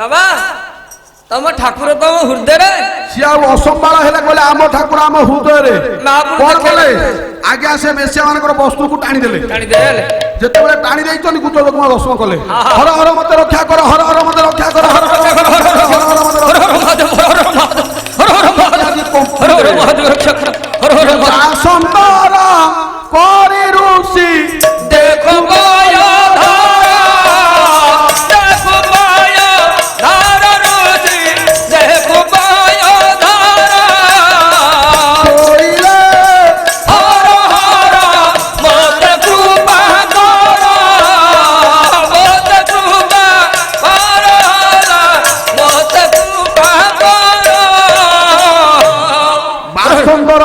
बाबा तम ठाकुर तम हृदय सी असंबाल है कहले आम ठाकुर आम हृदय कौन कले आज्ञा से मेसिया मानकर वस्तु को टाणी देले जिते टाणी देइछन गुप्त लोक दर्शन कले हर हर मत रक्षा कर हर हर मत रक्षा कर हर हर असंबाल करे ऋषि देखो माया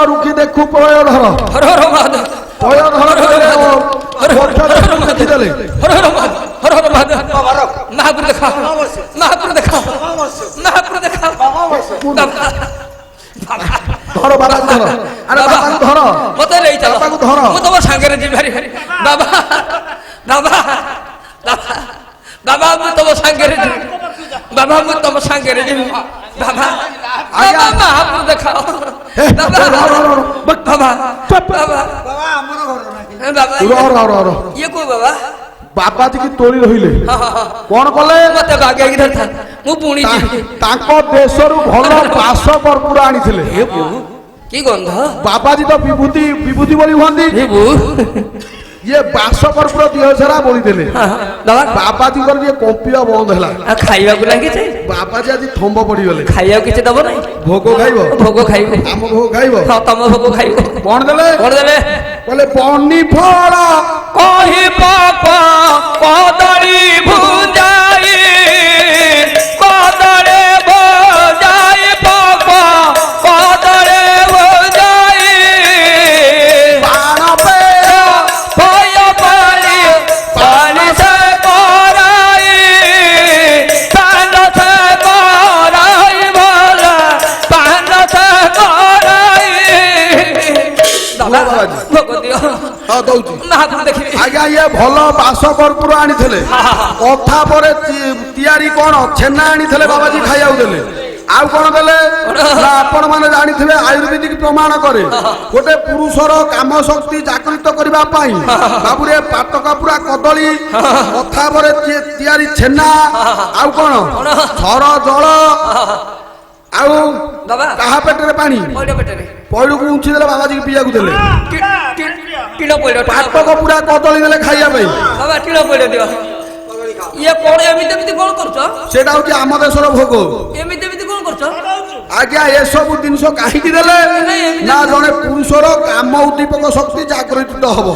रुखी देखू पय धर हर हर महादेव पय धर महापुर देखा महापुर देखा महापुर देखा धर बाबा धर अरे बाबा धर मते ले चल बाबा धर मु तम संगे जी भारी भारी बाबा बाबा बाबा मु तम संगे बाबा मु तम संगे जी बाबा बाबा महापुर देखा बाबा बाबा बाबा बाबा ये को बाबा बाबा जी की तोड़ी रहिले कौन कले मते बागे की था मु पुणी ताको देशरु भलो बास कर्पूर आनिथिले हे प्रभु की गंध बाबा जी तो विभूति विभूति बोली हुंदी ये बास कर्पूर दिहसरा बोली देले बाबा जी कर ये कंपिया बंद हला खाइबा को लागे छै बाबा जी आज थंब पड़ी गले खाइबा किछ दबो नै भोग खाइबो आम भोग खाइबो हां तम भोग खाइबो कोन देले बोले बनी फळ कहि पापा कदली भुजाई कदले भुजाई पापा कदले भुजाई बाण पे भय पानी पानी से कराई पान से कराई भला पान से कराई बाबा जी भोग दियो हां दउची महापुर देखि आज्ञा ये भलो बास कर्पूर आनिथिले कथा परे तयारी कोन छेना आनिथिले बाबा जी खाइयाउ देले आउ कोन देले ना आपण माने जानिथिबे आयुर्वेदिक प्रमाण करे गोटे पुरुषर काम शक्ति जागृत करबा पाई बाबूरे पाटका पूरा कदली कथा परे तयारी छेना आउ कोन थर जल आउ बाबा कहा पेटरे पानी ओडे पेटरे पयडू को उंची देले बाबा जी के पिया को देले टीलो पयडो पाटका पूरा कदली देले खाइया पाई बाबा टीलो पयडो दियो ये कोन एमिते कोन करछो सेटा होची आम देशर भोग एमिते कोन करछो आज्ञा ए सब जिनिस काहे देले ना जने पुरुषर काम उद्दीपक शक्ति जागृत हबो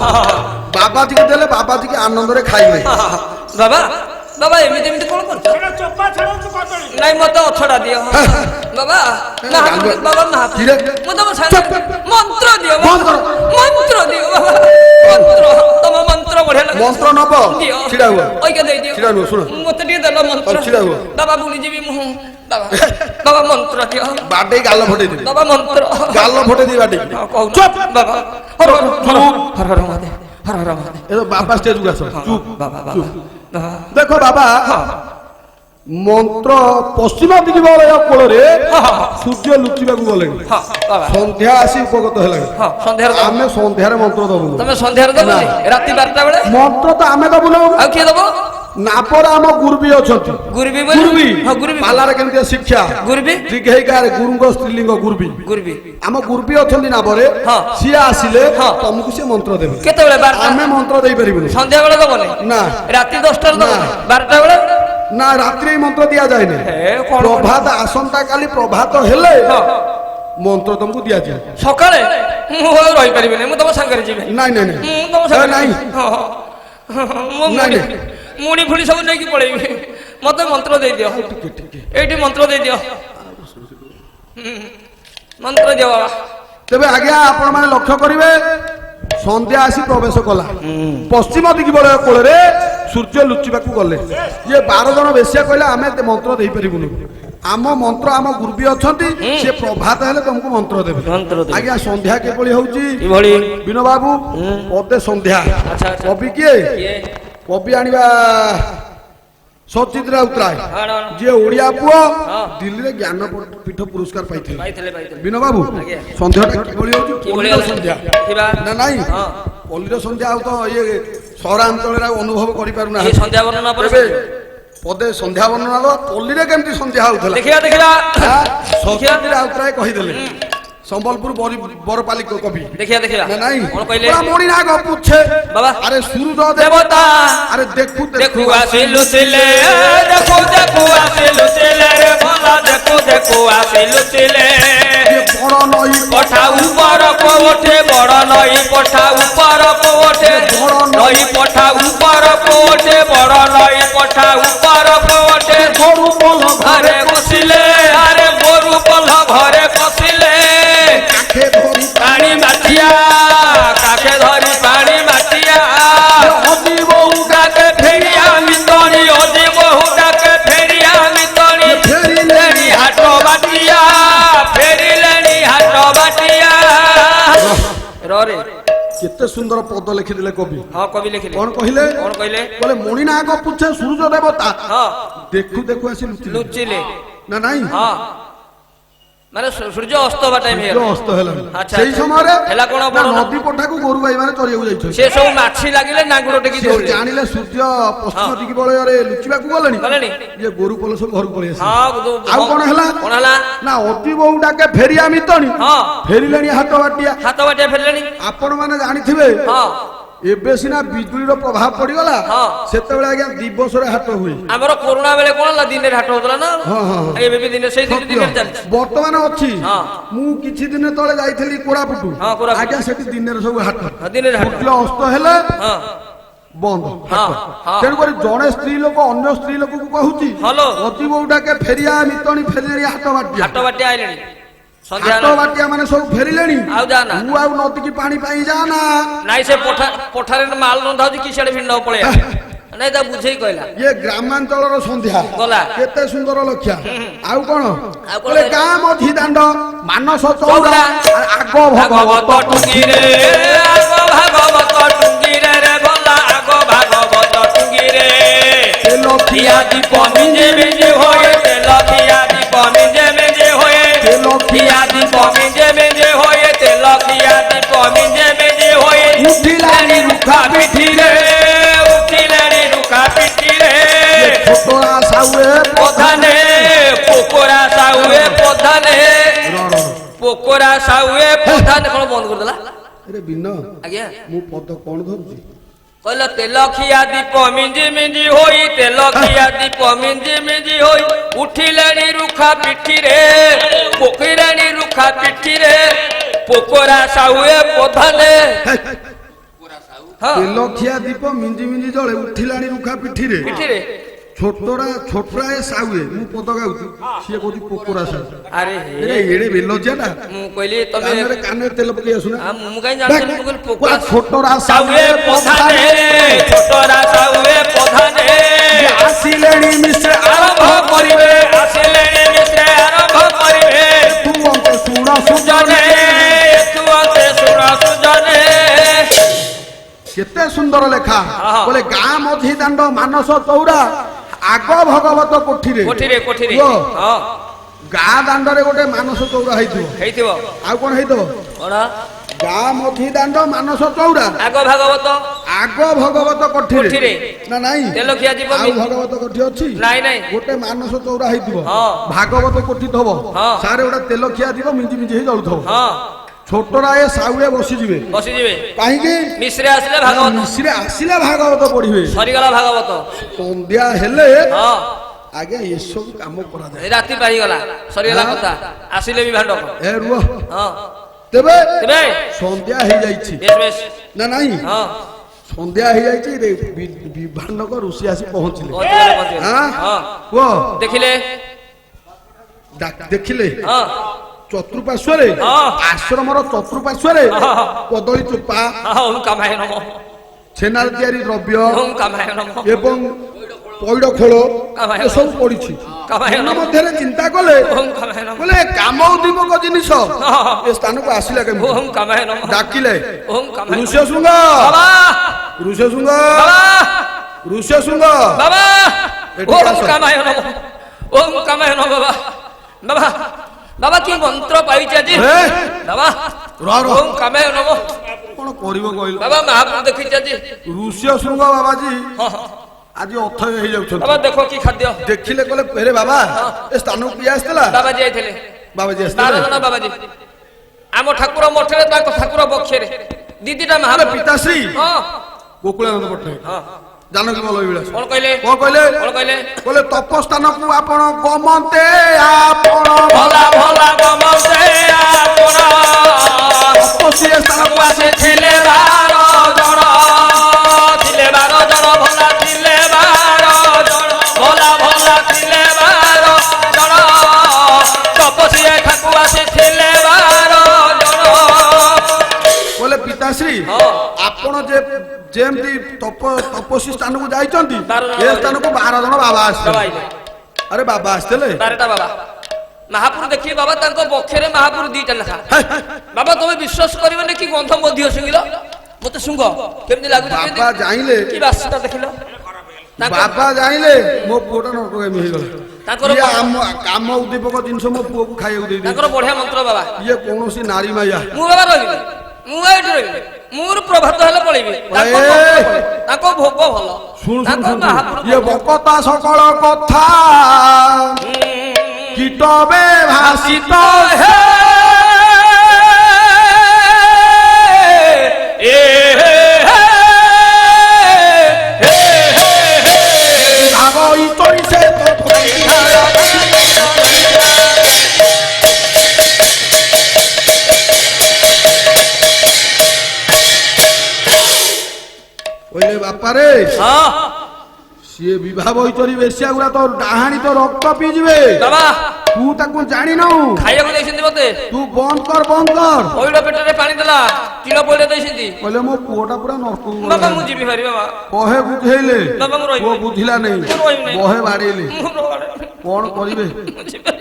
बाबा जी के देले बाबा जी के आनंद रे खाइबे बाबा बाबा एमिते कोन करछो एटा चोपा छाड़ू कदली नहीं मत अछड़ा दियो बाबा ना बाबा ना मु तम मंत्र दियो मंत्र दियो बाबा मंत्र तम मंत्र बढ़े मंत्र नब छिड़ा हुआ ओइ के दे दियो छिड़ा हुआ सुन मते दे देलो मंत्र छिड़ा हुआ बाबा बुली जीवी मु बाबा बाबा मंत्र दियो बाडे गाल फटे दे बाबा मंत्र गाल फटे दे बाडे चुप बाबा हर हर महादेव हर हर महादेव ए बाबा स्टेज को आसो चुप बाबा बाबा देखो बाबा मंत्र पश्चिम दिग बलय कोल रे सूर्य लुचिबा को गले संध्या आसी उपगत हेला संध्या आमे संध्या रे मंत्र दबु तमे संध्या दबो राति 12टा बेले मंत्र तो आमे दबु न आ के दबो नापर आम गुरुबी अछंती गुरुबी गुरुबी हां गुरुबी पालार केनते शिक्षा गुरुबी दिगहेगा गुरुंग स्त्रीलिंग गुरुबी गुरुबी आम गुरुबी अछंती नापरे सिया आसिले तुमको से मंत्र देबे केते बेले 12टा आमे मंत्र देई परिबुनी संध्या बेले दबोनी ना राति 10टा दबो 12टा बेले ना रात्रि मंत्र दिया जाए ना प्रभात आसंता काली प्रभात हेले मंत्र तुमको दिया जाए सकाळे मु रहि परिबे नै मु तम संगे जीवे नहीं नहीं नहीं तम संगे नहीं नहीं मुड़ी फुड़ी सब नहीं की पड़ेबी मते मंत्र दे दियो एठी मंत्र दे दियो मंत्र दियो बाबा तेबे आज्ञा आपण माने लक्ष्य करिवे संध्या आसी प्रवेश कला पश्चिम दिग बलय कोल रे सूर्य लुचिबा को गले ये 12 जन बेसिया कहले आमे मंत्र देई परिबुनु आम मंत्र आम गुरुबी अछंती से प्रभात हेले तुमको मंत्र देबे आज्ञा संध्या के पळी होउची बिनो बाबू पदे संध्या कवि किए कवि आनिबा ସଚିତ ରାଉତରାୟ ଯିଏ ଓଡିଆ ପୁଅ ଦିଲ୍ଲୀରେ ଜ୍ଞାନପୀଠ ପୁରସ୍କାର ପାଇଥିଲେ। ବିନୋ ବାବୁ ସନ୍ଧ୍ୟାଟା କିଭଳି ହଉଛି? ପଲ୍ଲୀର ସନ୍ଧ୍ୟା ନା ନାଇଁ? ପଲ୍ଲୀର ସନ୍ଧ୍ୟା ଆଉ ତ ଇଏ ସହରାଞ୍ଚଳରେ ଆଉ ଅନୁଭବ କରିପାରୁନାହିଁ। ସନ୍ଧ୍ୟା ବର୍ଣ୍ଣନା ପଦେ ସନ୍ଧ୍ୟା ବର୍ଣ୍ଣନା ଦବା। ପଲ୍ଲୀରେ କେମିତି ସନ୍ଧ୍ୟା ହଉଥିଲା ସଚିତ ରାଉତରାୟ କହିଦେଲେ। ସମ୍ବଲପୁର ବରପାଲି କବି ନାଇଁ ମଣିନାଗ ପୁଛେ ଆରେ ସୂର୍ଯ୍ୟ ଦେବତା ଆରେ ଦେଖୁ ଦେଖୁ ଆସିଲୁ ସିଲେ ଦେଖୁ ଦେଖୁ ଆସିଲୁ ସିଲେ রে ভোলা দেখু দেখু আসিলু সিলে বড় নই পঠা উপর কোঠে বড় নই পঠা উপর কোঠে নই পঠা উপর কোঠে বড় নই পঠা উপর কোঠে গরু বল ঘরে বসিলে আরে গরু বল ঘরে বসিলে কাকে ধরি পানি মাটিয়া কাকে ধরি পানি মাটিয়া অদি বউ কাকে ফেরিয়া মিতনি অদি বহু ডাকে ফেরিয়া মিতনি ফেরিলেনি হাট বাটিয়া ফেরিলেনি হাট বাটিয়া রে কেতে সুন্দর পদ লিখিলে কবি। হ্যাঁ কবি লিখিলে কোন কহিলে বলে মণিনাগ পুছে সূর্য দেবতা হ্যাঁ দেখু দেখু আসি লুচিলে না নাই হ্যাঁ মানে সূর্য অস্ত হওয়া টাইম সূর্য অস্ত হেলানি আচ্ছা সেই সময় হেলা কোন বড় নদী পঠাকু গরু ভাই মানে চড়িବାକୁ ଯାଇଛନ୍ତି। সে সব মাছি লাগিলে নাঙ্গুল টেকি দৌড়িলে জানিলে সূর্য পশ্চিম দিকে বଳରେ লুଚିବାକୁ ଗଲେଣି ଇଏ ଗୋରୁ ପୋଲ ସବୁ ଘରକୁ ପଳେଇ ଆସିଲେ। ହଁ ଆଉ କଣ ହେଲା ନା ଅତି ବୋଉ ଡାକେ ଫେରିଆ ମିତଣି ହଁ ଫେରିଲେଣି ହାତ ବାଟିଆ ହାତ ବାଟିଆ ଫେରିଲେଣି। ଆପଣ ମାନେ ଜାଣିଥିବେ ହଁ ଏବେ ସିନା ବିଜୁଳିର ପ୍ରଭାବ ପଡିଗଲା ସେତେବେଳେ ଆଜ୍ଞା ଦିବସରେ ହାଟ ହୁଏ। ଆମର କୋରୋନା ବେଳେ କଣ ହେଲା ଦିନରେ ହାଟ ହଉଥିଲା ନା ଏବେ ବି ଦିନେ ସେଇ ଦିନରେ ଚାଲିଛି ବର୍ତ୍ତମାନ ଅଛି। ମୁଁ କିଛି ଦିନ ତଳେ ଯାଇଥିଲି କୋରାପୁଟ ଆଜ୍ଞା ସେଠି ଦିନରେ ସବୁ ହାଟ ଦିନରେ ହାଟ ସୂର୍ଯ୍ୟ ଅସ୍ତ ହେଲେ ବନ୍ଦ। ତେଣୁକରି ଜଣେ ସ୍ତ୍ରୀ ଲୋକ ଅନ୍ୟ ସ୍ତ୍ରୀ ଲୋକକୁ କହୁଛି ଅତି ବୋଉ ଡାକେ ଫେରିଆ ମିତଣି ଫେରିଲେଣି ହାଟ ବାଟିଆ ହାଟ ବାଟିଆ ଆଇଲେଣି ହାଟ ବାଟିଆ ମାନେ ସବୁ ଫେରିଲେଣି। ଆଉ ଯାନା ମୁଁ ଆଉ ନଦୀକି ପାଣି ପାଇଁ ଯାନା ନାଇଁ ସେ ପଠାରେ ମାଲ ରନ୍ଧା ହଉଛି କି ସିଆଡେ ଭିନ୍ନ ପଳେଇ ନାଇଁ ତା ବୁଝେଇ କହିଲା ଇଏ ଗ୍ରାମାଞ୍ଚଳର ସନ୍ଧ୍ୟା ଗଲା କେତେ ସୁନ୍ଦର ଲକ୍ଷ୍ୟା। ଆଉ କଣ ଗାଁ ମଝି ଦାଣ୍ଡ ମାନସ ଚଉରା ଆଗ ଭଗବତ ଟୁଙ୍ଗିରେ ଆଗ ଭାଗବତ ଟୁଙ୍ଗିରେ ରେ ଗଲା ଆଗ ଭାଗବତ ଟୁଙ୍ଗିରେ লক্ষিয়া দীপ মিজে মিজে হয়ে লক্ষিয়া দীপ মিজে মিজে হয়ে লক্ষিয়া দীপ মিজে মিজে হয়ে লক্ষিয়া দীপ মিজে মিজে হয়ে উঠিলানি রুখা পিঠিরে উঠিলানি রুখা পিঠিরে পোকরা সাউয়ে প্রধানে পোকরা সাউয়ে প্রধানে পোকরা সাউয়ে প্রধানে কোন বন্ধ করে দেলা আরে বিন্ন আজ্ঞা মু পদ কোন ধরুছি কইলা তেলখিয়া দীপ মিঞ্জি মিঞ্জি হই তেলখিয়া দীপ মিঞ্জি মিঞ্জি হই উঠিলেনি রুখা পিঠিরে পোকিরানি রুখা পিঠিরে পোকরা সাউয়ে প্রধানে তেলখিয়া দীপ মিঞ্জি মিঞ্জি জলে উঠিলানি রুখা পিঠিরে পিঠিরে ଛୋଟରା ସାହୁଏ ମୁଁ ପଦ ଗାଉଛି ସିଏ କହୁଛି ପୋକରା ସାହୁ। ଆରେ ଏଡେ ବେଲଜିଆ ନା ମୁଁ କହିଲି ତମେ କାନରେ ତେଲ ପକେଇ ଆସୁନା ମୁଁ କାଇଁ ଜାଣିନି ମୁଁ କହିଲି ପୋକରା ଛୋଟରା ସାହୁଏ ପ୍ରଧାନେ ଛୋଟରା ସାହୁଏ ପ୍ରଧାନେ ଆସିଲେଣି ମିଶ୍ରେ ଆରମ୍ଭ କରିବେ ଆସିଲେଣି ମିଶ୍ରେ ଆରମ୍ଭ କରିବେ ତୁ ଅନ୍ତେ ଶୁଣ ସୁଜନେ ତୁ ଅନ୍ତେ ଶୁଣ ସୁଜନେ କେତେ ସୁନ୍ଦର ଲେଖା ବୋଲେ ଗାଁ ମଝି ଦାଣ୍ଡ ମାନସ ଚଉରା ଆଗ ଭଗବତ କୋଠିରେ କୋଠିରେ କୋଠିରେ ଗାଁ ଦାଣ୍ଡରେ ଗୋଟେ ମାନସ ଚଉରା ହେଇଥିବ ଆଉ କଣ ହେଇଥିବ କଣ ଗାଁ ମଝି ଦାଣ୍ଡ ମାନସ ଚଉରା ଆଗ ଭଗବତ କୋଠିରେ ନା ନାଇଁ ତେଲଖିଆ ଯିବ ଆଉ ଭଗବତ କୋଠି ଅଛି ନାଇଁ ନାଇଁ ଗୋଟେ ମାନସ ଚଉରା ହେଇଥିବ ଭାଗବତ କୋଠି ଥବ ସାରେ ଗୋଟେ ତେଲଖିଆ ଯିବ ମିଞ୍ଜି ମିଞ୍ଜି ହେଇ ଜଳୁଥିବ ଛୋଟରା ଏ ସାଉରେ ବସିଯିବେ କାହିଁକି ମିଶ୍ରେ ଆସିଲେ ଭାଗବତ ମିଶ୍ରେ ଆସିଲେ ଭାଗବତ ପଢିବେ ସରିଗଲା ଭାଗବତ ସନ୍ଧ୍ୟା ହେଲେ ଆଜ୍ଞା ଏସବୁ କାମ କରାଯାଏ ରାତି ପାଇଗଲା ସରିଗଲା କଥା ଆସିଲେ ବି ଭାଣ୍ଡ ଏ ରୁହ ତେବେ ତେବେ ସନ୍ଧ୍ୟା ହେଇଯାଇଛି ନା ନାଇଁ ସନ୍ଧ୍ୟା ହେଇଯାଇଛି ବିଭାଣ୍ଡକ ଋଷି ଆସି ପହଞ୍ଚିଲେ କୁହ ଦେଖିଲେ ଚତୁଃପାର୍ଶ୍ୱରେ ଆଶ୍ରମର ଚତୁଃପାର୍ଶ୍ୱରେ କଦଳୀ ଚୋପା ଛେନାରେ ତିଆରି ଦ୍ରବ୍ୟ ଏବଂ ପଇଡ ଖୋଳ ଏସବୁ ପଡିଛି। ମଧ୍ୟରେ ଚିନ୍ତା କଲେ କାମ ଉଦ୍ଦୀପକ ଜିନିଷ ଏ ସ୍ଥାନକୁ ଆସିଲା କେମିତି ଡାକିଲେ ଋଷ୍ୟଶୃଙ୍ଗ এদিকে ওম আসো। কামায় নম, ওম কামায় নম বাবা। বাবা বাবা কি মন্ত্র পাইছে আଜି হে? বাবা? রহ, রহ। ওম কামায় নম। କଣ କରିବ କହିଲ বাবা মহাপুর দেখিছে আଜି। ଋଷିୟ ଶୃଙ୍ଗ ବାବାଜୀ ହଁ ହଁ ଆଜି ଅଥୟ ହେଇଯାଉଛନ୍ତି বাবা ଦେଖ কি ଖାଦ୍ୟ ଦେଖିଲେ କହିଲେ ହେରେ ବାବା ଏ ସ୍ଥାନକୁ କିଏ ଆସିଥିଲା ବାବାଜୀ ଯାଇଥିଲେ। ବାବାଜୀ 12 ଆସିଥିଲେ ଜଣ ବାବାଜୀ ଆମ ଠାକୁର ମଠରେ, ତାଙ୍କ ଠାକୁର ବକ୍ଷରେ ଦିଦିଟା ଆରେ ମହାପୁର। ପିତାଶ୍ରୀ ହଁ ଗୋକୁଳାନନ୍ଦ ପଟ୍ଟନାୟକ ହଁ ଜାନକୀ ବଲ୍ଲଭ ବିଳାସ କଣ କହିଲେ? କଣ କହିଲେ କଣ କହିଲେ? କହିଲେ ତପସ୍ଥାନକୁ ଆପଣ ଗମନ୍ତେ ଆପଣ ଭଲା ଭଲା ଗମତେ ଆପଣ ତପସ୍ୱୀ ସ୍ଥାନକୁ ଆସିଥିଲେ 12 ଜଣ, ଥିଲେ 12 ଜଣ, ଭଲା ଥିଲେ 12 ଜଣ, ଭଲା ଭଲା ଥିଲେ 12 ଜଣ, ତପସ୍ୱୀ ଠାକୁ ଆସିଥିଲେ 12 ଜଣ। କହିଲେ ପିତାଶ୍ରୀ ହଁ। ଆପଣ ଯେ ଯେମିତି ତପସ୍ୱୀ ସ୍ଥାନକୁ ଯାଇଛନ୍ତି 12 ଜଣ ଏ ସ୍ଥାନକୁ 12 ଜଣ ବାବା ବାବା ଆସିଥିଲେ ଆଇଲେ। ଆରେ ବାବା ଆସିଥିଲେ 12ଟା ବାବା ମହାପୁର ଦେଖିବେ ବାବା, ତାଙ୍କ ବକ୍ଷରେ ମହାପୁର 2ଟା ଲେଖା। ହେ, ବାବା ତମେ ବିଶ୍ୱାସ କରିବନି କି ଗନ୍ଧ ମଧ୍ୟ ଶୁଙ୍ଗିଲ, ମତେ ଶୁଙ୍ଗ କେମିତି ଲାଗୁଛି, ବାବା ଜାଣିଲେ କି ବାସ୍ନା ଦେଖିଲ ତାଙ୍କ ବାବା ଜାଣିଲେ ମୋ ପୁଅଟା ନର୍କଗାମୀ ହେଇଗଲା ତାଙ୍କର ଇଏ କାମ ଉଦ୍ଦୀପକ ଜିନିଷ ମୋ ପୁଅକୁ ଖାଇବାକୁ ଦେଇଦେଇଛି ତାଙ୍କର ବଢିଆ ମନ୍ତ୍ର ବାବା। ଇଏ କୌଣସି ନାରୀ ମାୟା ମୁଁ ବାବା ରହିବି, ମୁଁ ଏଇଠି ରହିବି, ମୋର ପ୍ରଭାତ ହେଲେ ପଳେଇବି। ତାଙ୍କ ଏ! ମନ୍ତ୍ର ଭଲ, ତାଙ୍କ ଭୋଗ ଭଲ, ଶୁଣୁ ତାଙ୍କ ଶୁଣୁ ମହାପୁର ଇଏ ବକତା ସକଳ କଥା କୀଟବେ ଭାସିତ হে এ ভাগ ইতরিছে କହିଲେ ବାପାରେ হ্যাঁ ସିଏ ବିବାହ ବୈତରୀ ବେଶ୍ୟା ଗୁଡା ତ ଡାହାଣୀ ତ ରକ୍ତ ପିଇଯିବେ বাবা ତୁ ତାକୁ ଜାଣିନୁ ଖାଇବାକୁ ଦେଇଛନ୍ତି ମତେ, ତୁ ବନ୍ଦ କର ପଇଡ଼ ପେଟରେ ପାଣି ଦେଲା, କିଲୋ ପଇଡ଼ ଦେଇଛନ୍ତି। କହିଲେ ମୋ ପୁଅଟା ପୁରା ନର୍କକୁ ବାବା ଗଲା। ମୁଁ ଯିବି ଭାରି ବାବା, ବହେ ବୁଝେଇଲେ ବାବା ମୁଁ ରହିବି। ପୁଅ ବୁଝିଲା ନାହିଁ ମୁଁ ରହିବିନି। ବହେ ବାଡେଇଲେ ମୁଁ ରହିବିନି। କଣ କରିବେ ମୁଁ ଯିବି।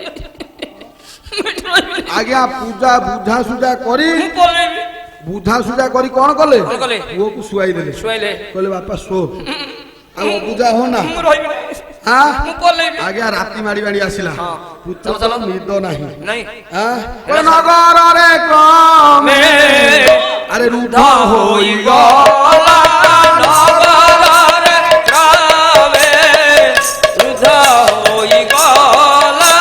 ମୁଁ ଏଠି ରହିବିନି। ଆଜ୍ଞା ପୂଜା ବୁଝାସୁଝା କରି ମୁଁ ପଳେଇବି। ବୁଝାସୁଝା କରି କଣ କଲେ କଣ କଲେ? ପୁଅକୁ ଶୁଆଇ ଦେଲେ ଶୁଆଇଲେ, କହିଲେ ବାପା ଶୋ ଆଉ ଅବୁଝା ହୋ ନା ମୁଁ ରହିବିନି, ଆଁ? ମୁଁ ପଳେଇବି। ଆଜ୍ଞା ରାତି ମାଡି ମାଡି ଆସିଲା ହଁ। ପୁତ୍ର ଚାଲ, ଚାଲ। ନିଦ ନାହିଁ ନାଇଁ ଆଁ? କହିଲେ ନଗରରେ କ୍ରମେ ଆରେ ରୁଦ୍ଧ ହୋଇଗଲା ନଗରରେ କ୍ରମେ, ରୁଦ୍ଧ ହୋଇଗଲା।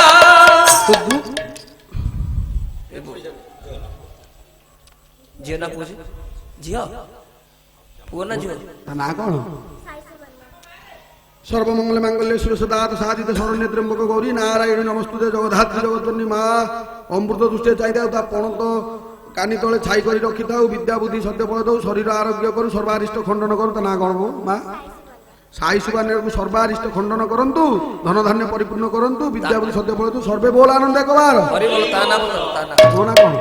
ଝିଅ ନା ପୁଅ? ଝିଅ ପୁଅ ନା ଝିଅ? ତା ନାଁ କଣ সর্বমঙ্গলে মাঙ্গল্যে সুরসদাত সাধিত শরণ্যে ত্র্যম্বক গৌরী নারায়ণী নমস্তুতে জগধাত্রী জগৎজননী মা অমৃত দৃষ্টে চাইদাও তা পণত কানি তলে ছাই করে রক্ষিথাও বিদ্যা বুদ্ধি সত্য ফল দৌ শরীর আরোগ্য করু সর্বারিষ্ট খণ্ডন করু তা না গণব মা সাই সুবান্যକୁ সর্বারিষ্ট খণ্ডন করন্তু ধন ধান্য পরিপূর্ণ করন্তু বিদ্যা বুদ্ধি সত্য ফল দৌ সর্বে বল আনন্দ একবার হরি বল তা না বল তা না কোন কোন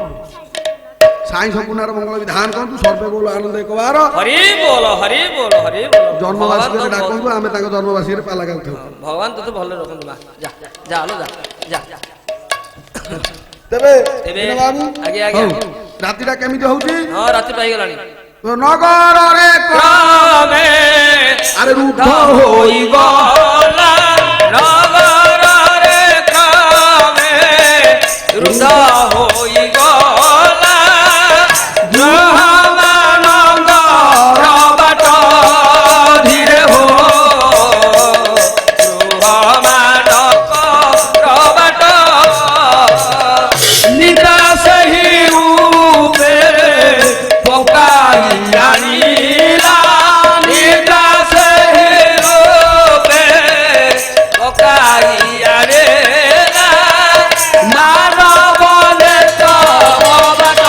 সাই সম্পূর্ণার মঙ্গল বিধান করন্তু সর্বে বল আনন্দ একবার হরি বল হরি বল হরি বল। জন্মবার্ষিকীরে ডাকন্তু ଆମେ ତାଙ୍କ ଜନ୍ମବାର୍ଷିକୀରେ ପାଲା ଗାଉଥାଉ ভগবান তোতে ভালো রকম যা যা আলো যা যা ତେବେ ତେବେ ଦିନ ବାବୁ ଆଜ୍ଞା, ଆଜ୍ଞା। ହଉ, ରାତିଟା କେମିତି ହଉଛି ହଁ ରାତି ପାଇଗଲାଣି। ନଗରରେ କ୍ରମେ ଆରେ ରୁଦ୍ଧ ହୋଇଗଲା ନଗରରେ କ୍ରମେ, ରୁଦ୍ଧ ହୋଇଗଲା ଗୃହମାନଙ୍କର ବାଟ ଧୀରେ ହୋ, ଗୃହମାନଙ୍କର ବାଟ ନିଦା ସେହି ରୂପେ ପକାଇ ଆଣିଲା, ନିଦା ସେହି ରୂପେ ପକାଇ ଆଣିଲା ମାନବ ନେତ୍ର ବାଟ।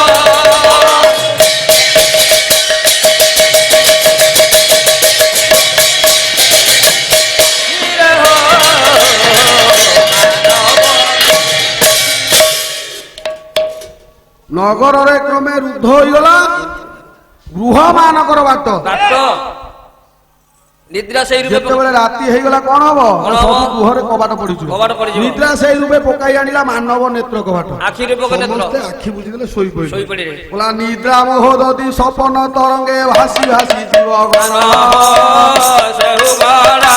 ନଗରରେ କ୍ରମେ ରୁଦ୍ଧ ହୋଇଗଲା ଗୃହ ମାନଙ୍କର ବାଟ ବାଟ ନିଦ୍ରା ସେଇ ରୂପେ ଯେତେବେଳେ ରାତି ହେଇଗଲା କଣ ହବ କଣ ସବୁ ହବ? ଗୃହରେ କବାଟ ପଡିଯିବ କବାଟ ପଡିଯିବ। ନିଦ୍ରା ସେଇ ରୂପେ ପକାଇ ଆଣିଲା ମାନବ ନେତ୍ର କବାଟ ଆଖିରେ ପକ ନେତ୍ର ସମସ୍ତେ ଆଖି ବୁଝିଦେଲେ ଶୋଇ ପଡିଲେ ଶୋଇପଡ଼ିଲେ। ବୋଲା ନିଦ୍ରା ମୋହ ଯଦି ସପନ ତରଙ୍ଗେ ଭାସି ଭାସି ଯିବ ଗଣ ସେହୁ ଗଣା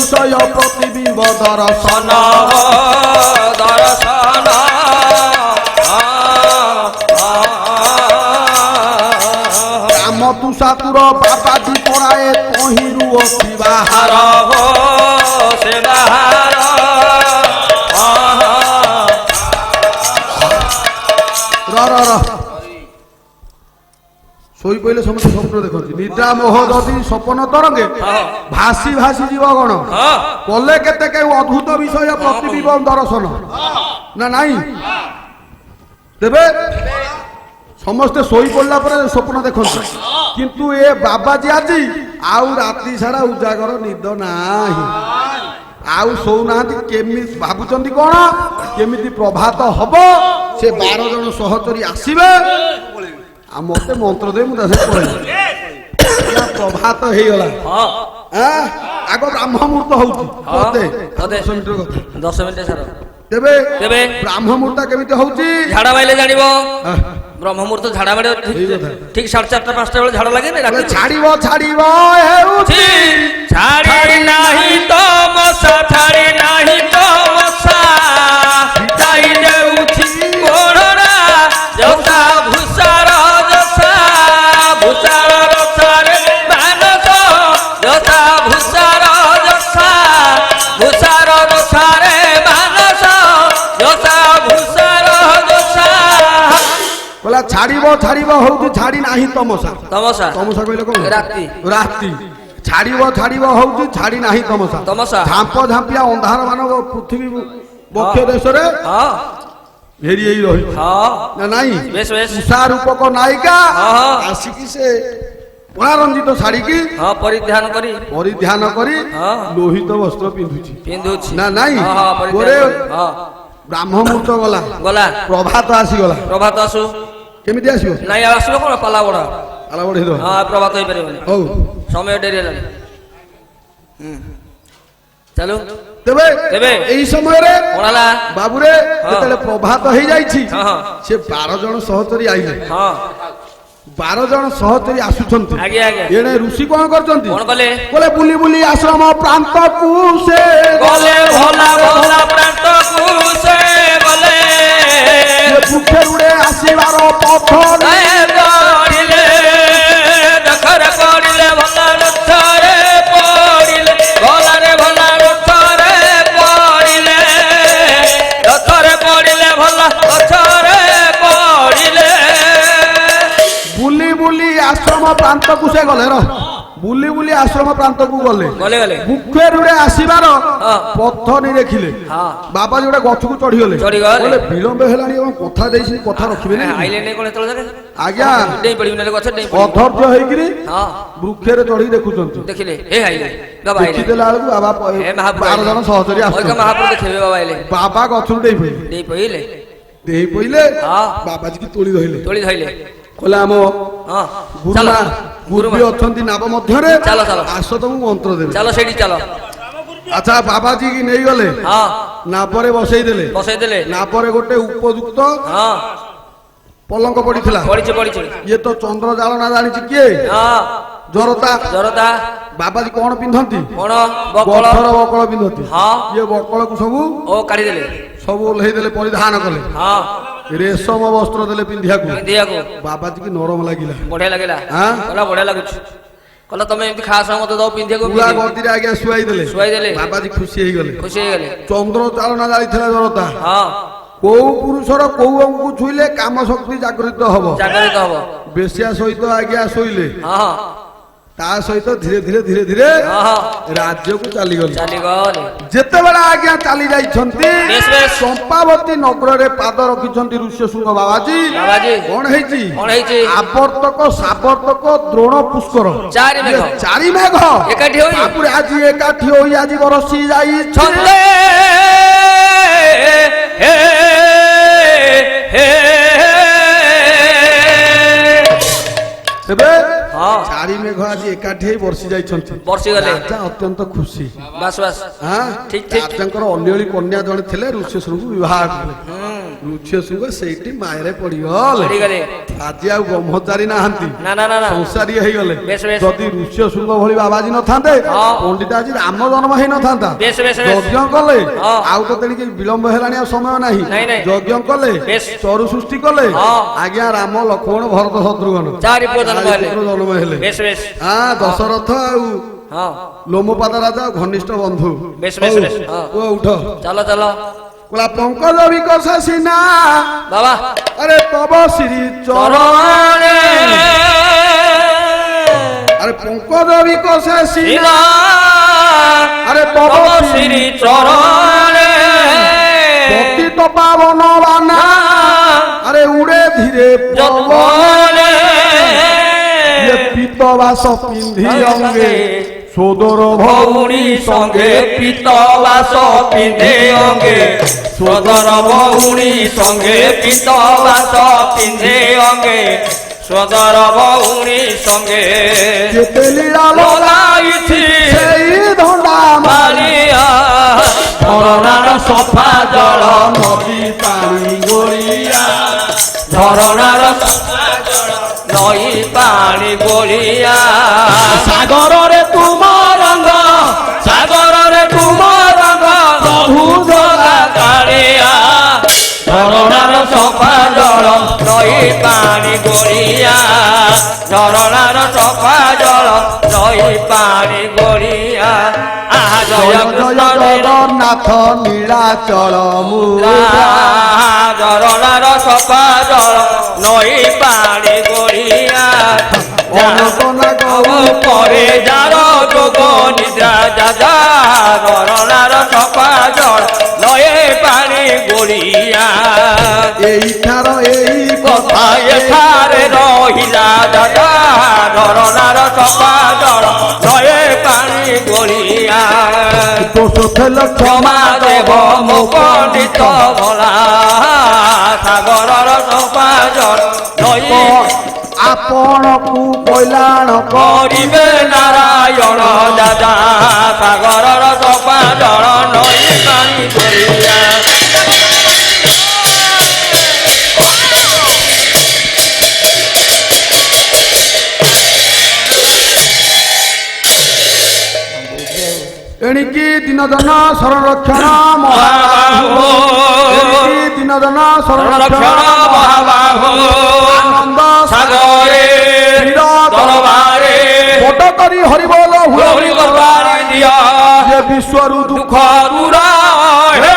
ବିଷୟ ପ୍ରତିବିମ୍ବ ଦର୍ଶନ ଦର୍ଶନ ରାମ ତୁଷାତୁର ବାବାଜୀ ପଳାଏ ତହିଁରୁ ଅତି ବାହାର ସେ ବାହାର ଶୋଇ ପଇଲେ ସମସ୍ତେ ସ୍ୱପ୍ନ ଦେଖନ୍ତି ନିଦ୍ରା ମୋହ ଯଦି ସ୍ୱପ୍ନ ତରଙ୍ଗେ ଭାସି ଭାସି ଯିବ ଗଣ କଲେ କେତେ କେଉଁ ଅଦ୍ଭୁତ ବିଷୟ ପ୍ରତିବିମ୍ବ ଦର୍ଶନ ନା ନାଇଁ ତେବେ ସମସ୍ତେ ଶୋଇ ପଡିଲା ପରେ ସ୍ୱପ୍ନ ଦେଖନ୍ତି କିନ୍ତୁ ଏ ବାବାଜୀ ଆଜି ଆଉ ରାତି ସାରା ଉଜାଗର ନିଦ ନାହିଁ ଆଉ ଶୋଉନାହାନ୍ତି କେମିତି ଭାବୁଛନ୍ତି କଣ କେମିତି ପ୍ରଭାତ ହବ ସେ 12 ଜଣ ସହଚରୀ ଆସିବେ ଆଉ ମତେ ମନ୍ତ୍ର ଦେବେ ମୁଁ ତାସେ ପଳେଇବି ପ୍ରଭାତ ହେଇଗଲା ଆଗ ବ୍ରାହ୍ମ ମୁହୂର୍ତ୍ତ ହଉଛି 10 ମିନିଟର କଥା 10 ମିନିଟ ସାର ତେବେ ତେବେ ବ୍ରାହ୍ମ ମୁହୂର୍ତ୍ତ କେମିତି ହଉଛି ଝାଡା ମାଇଲେ ଜାଣିବ ବ୍ରହ୍ମ ମୁହୂର୍ତ୍ତ ଝାଡା ମାଇଲେ ଠିକ 4:30 5ଟା ବେଳେ ଝାଡା ଲାଗେ ନା ଛାଡିବ ଛାଡିବ ହେଉଛି ଛାଡି ନାହିଁ ତ ମଶା ଛାଡି ନାହିଁ ତ ମଶା ଯାଇ ଦେଉଛି କୋଣରା ଯଥା ଭୂଷାର ଯଥା ଭୂଷାର ରସାରେ ମାନସ ଯଥା ଭୂଷାର ଯଥା ଭୂଷାର ରସାରେ ମାନସ ଯଥା ଭୂଷାର ଯଥା କହିଲା ଛାଡିବ ଛାଡିବ ହଉଛି ଛାଡି ନାହିଁ ତମସା ତମସା ତମସା କହିଲେ କଣ ରାତି ରାତି ଛାଡିବ ଛାଡିବ ହଉଛି ଛାଡି ନାହିଁ ତମସା ତମସା ଝାମ୍ପ ଝାମ୍ପିଆ ଅନ୍ଧାର ମାନବ ପୃଥିବୀ ବକ୍ଷ ଦେଶରେ ଘେରି ହେଇ ରହି ନା ନାଇଁ ଉଷା ରୂପକ ନାୟିକା ଆସିକି ସେ ପରାରଞ୍ଜିତ ଶାଢୀକି ପରିଧାନ କରି ଲୋହିତ ବସ୍ତ୍ର ପିନ୍ଧୁଛି ନା ନାଇଁ ବ୍ରାହ୍ମ ମୁହୂର୍ତ୍ତ ଗଲା ପ୍ରଭାତ ଆସିଗଲା ପ୍ରଭାତ ଆସୁ କେମିତି ଆସିବ ନାଇଁ ଆସିବ କଣ ପାଲା ବଡ ହେଇଦବ ପ୍ରଭାତ ହେଇପାରିବନି ହଉ ସମୟ ଡେରି ହେଲାଣି ଚାଲୁ ତେବେ ଏଇ ସମୟରେ କଣ ହେଲା ବାବୁରେ ଯେତେବେଳେ ପ୍ରଭାତ ହେଇଯାଇଛି ସେ 12 ଜଣ ସହଚରୀ ଆଇଲେ 12 ଜଣ ସହଚରୀ ଆସୁଛନ୍ତି ଏଣେ ଋଷି କଣ କରୁଛନ୍ତି କହିଲେ ବୁଲି ବୁଲି ଆଶ୍ରମ ପ୍ରାନ୍ତକୁ ସେ ଗଲେ ଭଲା ଭଲା ପ୍ରାନ୍ତକୁ ସେ ଗଲେ ବୃକ୍ଷରୁଡ଼େ ଆସିବାର ପଥ ପଡ଼ିଲେ ଦେଖରେ ପଡ଼ିଲେ ଭଲା ରଥରେ ପଡ଼ିଲେ ଭଲାରେ ଭଲା ରଥରେ ପଡ଼ିଲେ ରଥରେ ପଡ଼ିଲେ ଭଲା ରଥରେ ପଡ଼ିଲେ ବୁଲି ବୁଲି ଆଶ୍ରମ ପ୍ରାନ୍ତକୁ ସେ ଗଲେ ବୁଲି ବୁଲି ଆଶ୍ରମ ପ୍ରାନ୍ତକୁ ଗଲେ ବୃକ୍ଷରୁଡ଼େ ଆସିବାର ପଥ ନେଇ ଦେଖିଲେ ବାବା ଯୋଉଟା ଗଛକୁ ଚଢିଗଲେ ବିଳମ୍ବ ହେଲାଣି ଏବଂ କଥା ଦେଇଛି କଥା ରଖିବେନି ଆଜ୍ଞା ଅଧୈର୍ଯ୍ୟ ହେଇକିରି ବୃକ୍ଷରେ ଚଢି ଦେଖୁଛନ୍ତି ଦେଖିଦେଲା ବେଳକୁ ବାବା 12 ଜଣ ସହଚରୀ ଆସୁଛନ୍ତି ବାବା ଗଛରୁ ଡେଇଁ ପଇଲେ ବାବାଜୀକି ତୋଳି ଧଇଲେ କହିଲେ ଆମ ଗୁରୁମା ଅଛନ୍ତି ନାବ ମଧ୍ୟରେ ଆସ ତମକୁ ମନ୍ତ୍ର ଦେବେ ଆଚ୍ଛା ବାବାଜୀ କି ନେଇଗଲେ ନାବରେ ବସେଇ ଦେଲେ ନାବରେ ଗୋଟେ ଉପଯୁକ୍ତ ପଲଙ୍କ ପଡିଥିଲା ଇଏ ତ ଚନ୍ଦ୍ର ଜାଳ ନା ଜାଣିଛି କିଏ ଜରତା ବାବାଜୀ କଣ ପିନ୍ଧନ୍ତି ଗଛର ବକଳ ପିନ୍ଧନ୍ତି ଇଏ ବକଳକୁ ସବୁ କାଢିଦେଲେ ସବୁ ଓହ୍ଲେଇ ଦେଲେ ପରିଧାନ କଲେ ରେଶମ ବସ୍ତ୍ର ଦେଲେ ପିନ୍ଧିବାକୁ ବାବାଜୀ କି ନରମ ଲାଗିଲା ବଢିଆ ଲାଗୁଛି କହିଲା ତମେ ଏମିତି ଖାସ ମତେ ଦବ ପିନ୍ଧିବାକୁ ଗଦିରେ ଆଜ୍ଞା ଶୁଆଇ ଦେଲେ ବାବାଜୀ ଖୁସି ହେଇଗଲେ ଚନ୍ଦ୍ର ଚାଳନା ଜାଳିଥିଲା ଜନତା କୋଉ ପୁରୁଷର କୋଉ ଅଙ୍ଗକୁ ଛୁଇଁଲେ କାମ ଶକ୍ତି ଜାଗୃତ ହବ ବେଶ୍ୟା ସହିତ ଆଜ୍ଞା ଶୋଇଲେ ତା ସହିତ ଧୀରେ ଧୀରେ ରାଜ୍ୟକୁ ଚାଲିଗଲେ ଯେତେବେଳେ ଆଜ୍ଞା ଚାଲି ଯାଇଛନ୍ତି ଚମ୍ପାବତୀ ନଗରରେ ପାଦ ରଖିଛନ୍ତି ଋଷ୍ୟଶୃଙ୍ଗ ବାବାଜୀ କଣ ହେଇଛି ଆବର୍ତ୍ତକ ସାବର୍ତ୍ତକ ଦ୍ରୋଣ ପୁଷ୍କର 4 ମେଘ ଏକାଠି ହୋଇ ଆଜି ବରସି ଯାଇଛନ୍ତି ତେବେ 4 ମେଘ ଆଜି ଏକାଠି ହେଇ ବର୍ଷି ଯାଇଛନ୍ତି ରାଜା ଅତ୍ୟନ୍ତ ଖୁସି ରାଜାଙ୍କର ଅଲିଅଳି କନ୍ୟା ଜଣେ ଥିଲେ ଋଷ୍ୟଶୃଙ୍ଗଙ୍କୁ ବିବାହ କଲେ ରୁକ୍ଷ ଶୃଙ୍ଗ ସେଇଠି ମାୟରେ ପଡିଗଲେ ପଡିଗଲେ। ଆଜି ଆଉ ବ୍ରହ୍ମଚାରୀ ନାହାନ୍ତି ନା ନା ନା ନା ସଂସାରୀ ହେଇଗଲେ ବେଶ, ବେଶ। ଯଦି ଋଷ୍ୟ ଶୃଙ୍ଗ ଭଳି ବାବାଜୀ ନଥାନ୍ତେ ହଁ। ପଣ୍ଡିତ ଆଜି ରାମ ଜନ୍ମ ହେଇନଥାନ୍ତା ବେଶ, ବେଶ, ବେଶ। ଯଜ୍ଞ କଲେ ହଁ। ଆଉ ତ ତେଣିକି ବିଳମ୍ବ ହେଲାଣି ଆଉ ସମୟ ନାହିଁ ନାଇଁ, ନାଇଁ। ଯଜ୍ଞ କଲେ ବେଶ। ଚରୁ ସୃଷ୍ଟି କଲେ ହଁ। ଆଜ୍ଞା ରାମ ଲକ୍ଷ୍ମଣ ଭରତ ଶତ୍ରୁଘ୍ନ ଚାରି ପୁଅ ଜନ୍ମ ହେଲେ। ଚାରି ପୁତ୍ର ଜନ୍ମ ହେଲେ ବେଶ ବେଶ ହଁ ଦଶରଥ ଆଉ ହଁ ଲୋମପାଦ ରାଜା ଆଉ ଘନିଷ୍ଠ ବନ୍ଧୁ ବେଶ, ବେଶ, ହଉ, ବେଶ। ହଁ। ପୁଅ ଉଠ ଚାଲ ଚାଲ କହିଲା ପଙ୍କଜ ବିକଶ ସିନା ବାବା ଆରେ ତବ ଶ୍ରୀ ଚରଣ ଚରଣେ আরে পঙ্কজ বিকশে সিনা সিনা আরে তব তব শ্রী শ্রী চরণে পতিত পাবন বানা আরে উড়ে ধীরে যতনে পিতবাস পিন্ধি অঙ্গে সোদর ভৌণী সঙ্গে পিতবাস পিন্ধে অঙ্গে সদর ভৌণী সঙ্গে পিতবাস পিন্ধে অঙ্গে সদর ভৌণী সঙ্গে যেতে লীলা লগাইছি সেই ধন্দা মারিয়া ঝরনার সফা জল নদী পানি গড়িয়া ঝরনার সফা জল নই পানি গড়িয়া সাগରରେ তুম রঙ্গ সাগରରେ তুম রঙ্গ বহু জলা কাଳିଆ ঝরনার সফা জল নই পানি গড়িয়া ঝরনার সফা জল নই পানি গড়িয়া আহা জয় জয় কৃষ্ণ জগন্নাথ নীলাচল মুদ্রা ঝরনার সফা জল নই পানি গড়িয়া পরে যার যোগ নিদ্রা যাজা ঝরনার সফা জল নয়ে পানি গড়িয়া এইখার এই কথা এখারে রহিলা দাদা ঝরনার সফা জল নয়ে পানি গড়িয়া দোষ ছিল ক্ষমা দেব মো পণ্ডিত ভোলা সাগরর সফা জল নয়ে ଆପଣକୁ କଲ୍ୟାଣ କରିবে নারায়ণ দাদা সাগরর সফা জল নয়ে পানি গড়িয়া ଏଣିକି ଦିନଜନ ସଂରକ୍ଷଣ ମହାବାହୁ ଏଣିକି ଦିନଜନ ସଂରକ୍ଷଣ ମହାବାହୁ ଆନନ୍ଦ ସାଗରେ ଦରବାରେ ବଟ କରି ହରିବୋଲ ହୁଳି ହୁଏ ଗର୍ବାରେ ଦିଅ ଯେ ବିଶ୍ୱରୁ ଦୁଃଖ ଦୁଃଖ ଦୂର ହେ